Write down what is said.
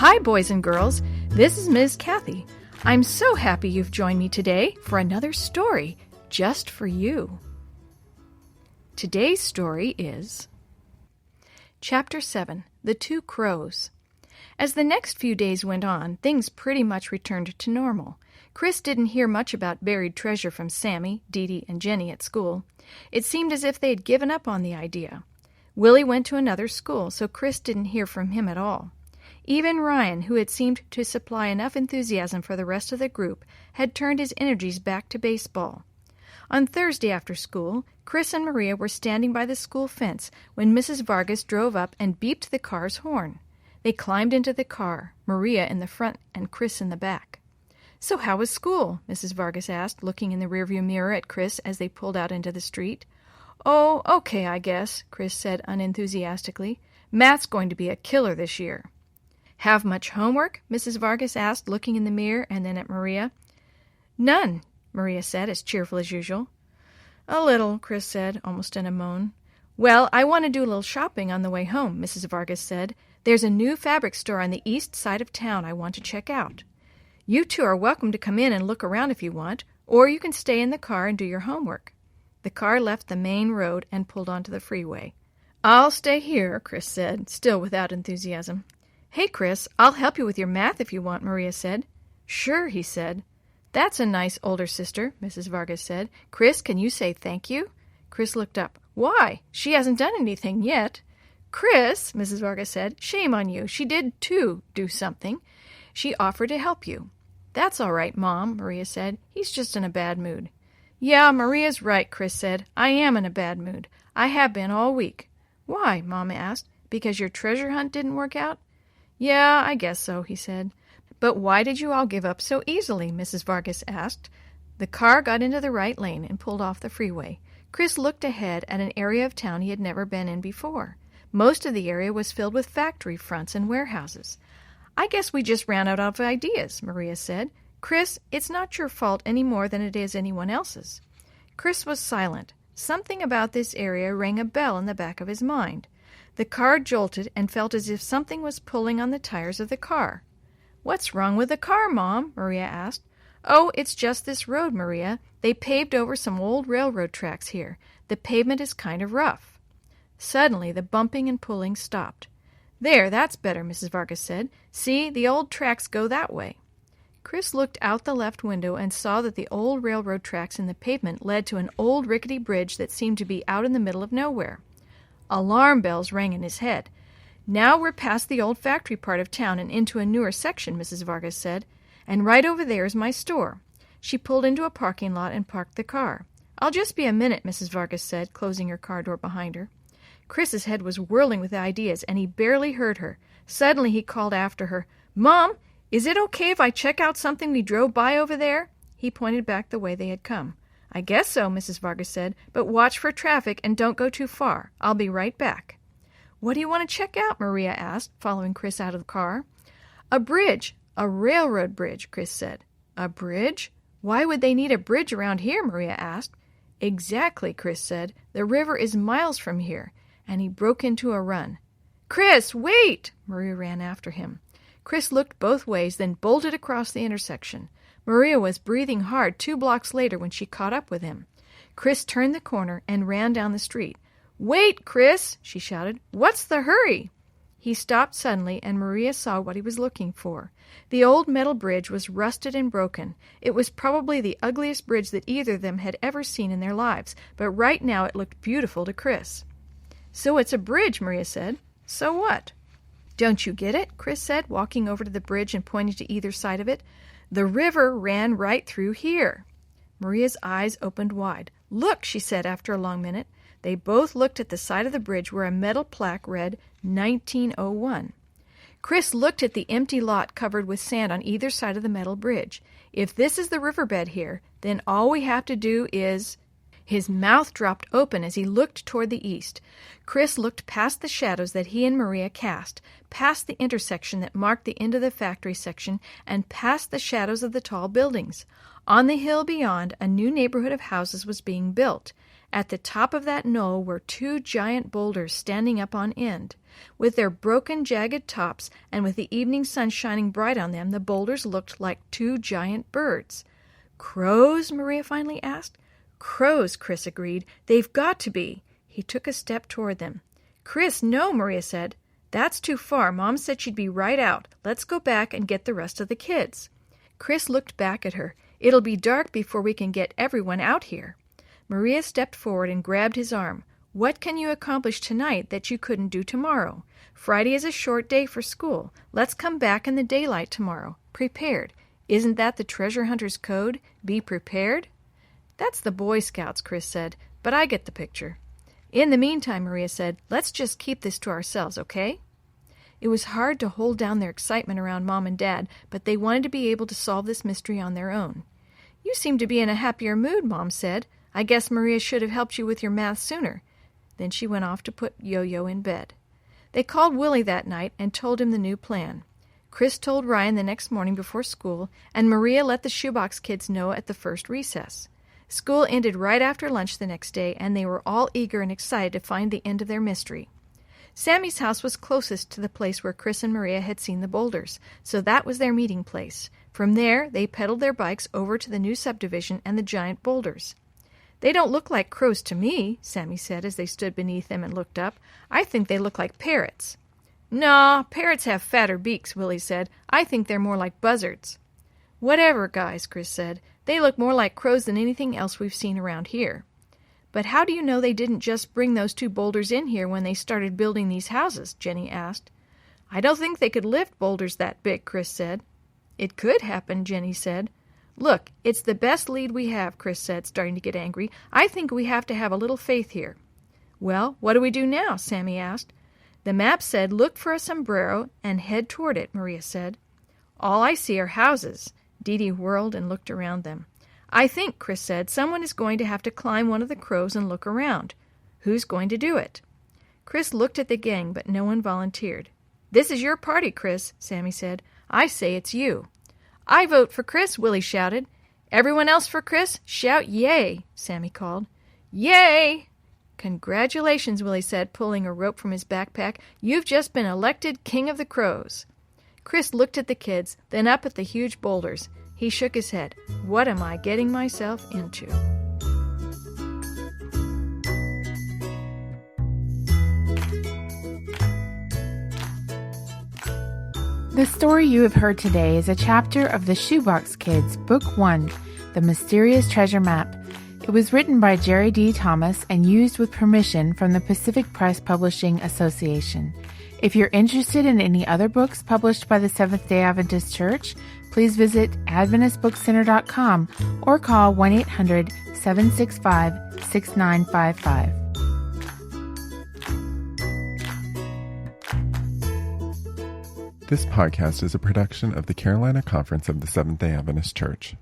Hi, boys and girls. This is Ms. Kathy. I'm so happy you've joined me today for another story just for you. Today's story is Chapter 7, The Two Crows. As the next few days went on, things pretty much returned to normal. Chris didn't hear much about buried treasure from Sammy, Dee Dee, and Jenny at school. It seemed as if they had given up on the idea. Willie went to another school, so Chris didn't hear from him at all. Even Ryan, who had seemed to supply enough enthusiasm for the rest of the group, had turned his energies back to baseball. On Thursday after school, Chris and Maria were standing by the school fence when Mrs. Vargas drove up and beeped the car's horn. They climbed into the car, Maria in the front and Chris in the back. "So how was school?" Mrs. Vargas asked, looking in the rearview mirror at Chris as they pulled out into the street. "Oh, okay, I guess," Chris said unenthusiastically. "Math's going to be a killer this year." "Have much homework?" Mrs. Vargas asked, looking in the mirror and then at Maria. "None," Maria said, as cheerful as usual. "A little," Chris said, almost in a moan. "Well, I want to do a little shopping on the way home," Mrs. Vargas said. "There's a new fabric store on the east side of town I want to check out. You two are welcome to come in and look around if you want, or you can stay in the car and do your homework." The car left the main road and pulled onto the freeway. "I'll stay here," Chris said, still without enthusiasm. "Hey, Chris, I'll help you with your math if you want," Maria said. "Sure," he said. "That's a nice older sister," Mrs. Vargas said. "Chris, can you say thank you?" Chris looked up. "Why? She hasn't done anything yet." "Chris," Mrs. Vargas said, "shame on you. She did, too, do something. She offered to help you." "That's all right, Mom," Maria said. "He's just in a bad mood." "Yeah, Maria's right," Chris said. "I am in a bad mood. I have been all week." "Why?" Mom asked. "Because your treasure hunt didn't work out?" "Yeah, I guess so," he said. "But why did you all give up so easily?" Mrs. Vargas asked. The car got into the right lane and pulled off the freeway. Chris looked ahead at an area of town he had never been in before. Most of the area was filled with factory fronts and warehouses. "I guess we just ran out of ideas," Maria said. "Chris, it's not your fault any more than it is anyone else's." Chris was silent. Something about this area rang a bell in the back of his mind. The car jolted and felt as if something was pulling on the tires of the car. "What's wrong with the car, Mom?" Maria asked. "Oh, it's just this road, Maria. They paved over some old railroad tracks here. The pavement is kind of rough." Suddenly, the bumping and pulling stopped. "There, that's better," Mrs. Vargas said. "See, the old tracks go that way." Chris looked out the left window and saw that the old railroad tracks in the pavement led to an old rickety bridge that seemed to be out in the middle of nowhere. Alarm bells rang in his head. "Now we're past the old factory part of town and into a newer section," Mrs. Vargas said. "And right over there is my store." She pulled into a parking lot and parked the car. "I'll just be a minute," Mrs. Vargas said, closing her car door behind her. Chris's head was whirling with ideas, and he barely heard her. Suddenly he called after her, "Mom, is it okay if I check out something we drove by over there?" He pointed back the way they had come. "I guess so," Mrs. Vargas said, "but watch for traffic and don't go too far. I'll be right back." "What do you want to check out?" Maria asked, following Chris out of the car. "A bridge. A railroad bridge," Chris said. "A bridge? Why would they need a bridge around here?" Maria asked. "Exactly," Chris said. "The river is miles from here." And he broke into a run. "Chris, wait!" Maria ran after him. Chris looked both ways, then bolted across the intersection. Maria was breathing hard 2 blocks later when she caught up with him. Chris turned the corner and ran down the street. "Wait, Chris!" she shouted. "What's the hurry?" He stopped suddenly, and Maria saw what he was looking for. The old metal bridge was rusted and broken. It was probably the ugliest bridge that either of them had ever seen in their lives, but right now it looked beautiful to Chris. "So it's a bridge," Maria said. "So what?" "Don't you get it?" Chris said, walking over to the bridge and pointing to either side of it. "The river ran right through here." Maria's eyes opened wide. "Look," she said after a long minute. They both looked at the side of the bridge where a metal plaque read 1901. Chris looked at the empty lot covered with sand on either side of the metal bridge. "If this is the riverbed here, then all we have to do is—" His mouth dropped open as he looked toward the east. Chris looked past the shadows that he and Maria cast, past the intersection that marked the end of the factory section, and past the shadows of the tall buildings. On the hill beyond, a new neighborhood of houses was being built. At the top of that knoll were two giant boulders standing up on end. With their broken, jagged tops, and with the evening sun shining bright on them, the boulders looked like two giant birds. "Crows?" Maria finally asked. "Crows," Chris agreed. "They've got to be." He took a step toward them. "Chris, no," Maria said. "That's too far. Mom said she'd be right out. Let's go back and get the rest of the kids." Chris looked back at her. "It'll be dark before we can get everyone out here." Maria stepped forward and grabbed his arm. "What can you accomplish tonight that you couldn't do tomorrow? Friday is a short day for school. Let's come back in the daylight tomorrow. Prepared. Isn't that the treasure hunter's code? Be prepared?" "That's the Boy Scouts," Chris said, "but I get the picture." "In the meantime," Maria said, "let's just keep this to ourselves, okay?" It was hard to hold down their excitement around Mom and Dad, but they wanted to be able to solve this mystery on their own. "You seem to be in a happier mood," Mom said. "I guess Maria should have helped you with your math sooner." Then she went off to put Yo-Yo in bed. They called Willie that night and told him the new plan. Chris told Ryan the next morning before school, and Maria let the shoebox kids know at the first recess. School ended right after lunch the next day, and they were all eager and excited to find the end of their mystery. Sammy's house was closest to the place where Chris and Maria had seen the boulders, so that was their meeting place. From there, they pedaled their bikes over to the new subdivision and the giant boulders. "They don't look like crows to me," Sammy said as they stood beneath them and looked up. "I think they look like parrots." "Naw, parrots have fatter beaks," Willie said. "I think they're more like buzzards." "Whatever, guys," Chris said. "They look more like crows than anything else we've seen around here." "But how do you know they didn't just bring those two boulders in here when they started building these houses?" Jenny asked. "I don't think they could lift boulders that big," Chris said. "It could happen," Jenny said. "Look, it's the best lead we have," Chris said, starting to get angry. "I think we have to have a little faith here." "Well, what do we do now?" Sammy asked. "The map said look for a sombrero and head toward it," Maria said. "All I see are houses." Dee Dee whirled and looked around them. "I think," Chris said, "someone is going to have to climb one of the crows and look around. Who's going to do it?" Chris looked at the gang, but no one volunteered. "This is your party, Chris," Sammy said. "I say it's you." "I vote for Chris," Willie shouted. "Everyone else for Chris? Shout yay," Sammy called. "Yay!" "Congratulations," Willie said, pulling a rope from his backpack. "You've just been elected King of the Crows." Chris looked at the kids, then up at the huge boulders. He shook his head. "What am I getting myself into?" The story you have heard today is a chapter of the Shoebox Kids, Book 1, The Mysterious Treasure Map. It was written by Jerry D. Thomas and used with permission from the Pacific Press Publishing Association. If you're interested in any other books published by the Seventh-day Adventist Church, please visit AdventistBookCenter.com or call 1-800-765-6955. This podcast is a production of the Carolina Conference of the Seventh-day Adventist Church.